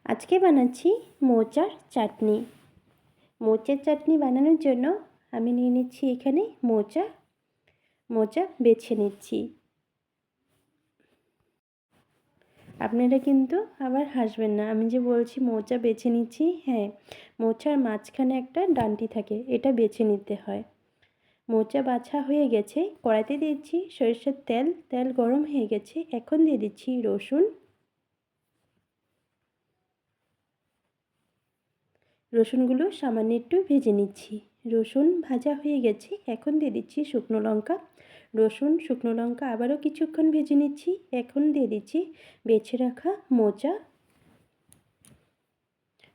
আজকে বানাচ্ছি মোচার চাটনি। মোচার চাটনি বানানোর জন্য আমি নিয়ে নিচ্ছি এখানে মোচা বেছে নিচ্ছি। আপনারা কিন্তু আবার হাসবেন না, আমি যে বলছি মোচা বেছে নিচ্ছি, হ্যাঁ, মোচার মাঝখানে একটা ডান্টি থাকে, এটা বেছে নিতে হয়। মোচা বাছা হয়ে গেছে, কড়াইতে দিচ্ছি সরিষার তেল, তেল গরম হয়ে গেছে, এখন দিয়ে দিচ্ছি রসুনগুলো সামান্য একটু ভেজে নিচ্ছি। রসুন ভাজা হয়ে গেছে, এখন দিয়ে দিচ্ছি শুকনো লঙ্কা। রসুন শুকনো লঙ্কা আবারও কিছুক্ষণ ভেজে নিচ্ছি, এখন দিয়ে দিচ্ছি বেছে রাখা মোচা।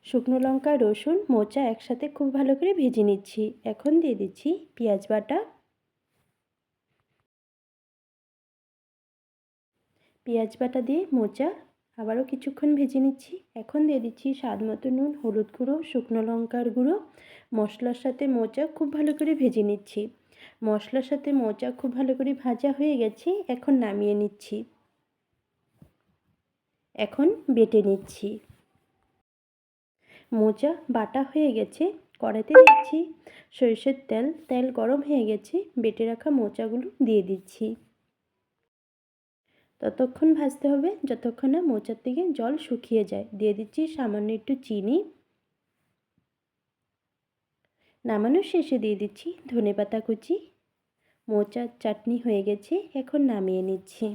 শুকনো লঙ্কা রসুন মোচা একসাথে খুব ভালো করে ভেজে নিচ্ছি, এখন দিয়ে দিচ্ছি পেঁয়াজ বাটা। পেঁয়াজ বাটা দিয়ে মোচা আবারও কিছুক্ষণ ভেজে নিচ্ছি, এখন দিয়ে দিচ্ছি স্বাদ মতো নুন, হলুদ গুঁড়ো, শুকনো লঙ্কার গুঁড়ো। মশলার সাথে মোচা খুব ভালো করে ভেজে নিচ্ছি। মশলার সাথে মোচা খুব ভালো করে ভাজা হয়ে গেছে, এখন নামিয়ে নিচ্ছি। এখন বেটে নিচ্ছি। মোচা বাটা হয়ে গেছে, কড়াইতে দিচ্ছি সরিষার তেল, তেল গরম হয়ে গেছে, বেটে রাখা মোচাগুলো দিয়ে দিচ্ছি। ততক্ষণ ভাজতে হবে যতক্ষণ না মোচার থেকে জল শুকিয়ে যায়। দিয়ে দিচ্ছি সামান্য একটু চিনি। নামানোর শেষে দিয়ে দিচ্ছি ধনেপাতা কুচি। মোচার চাটনি হয়ে গেছে, এখন নামিয়ে নিচ্ছি।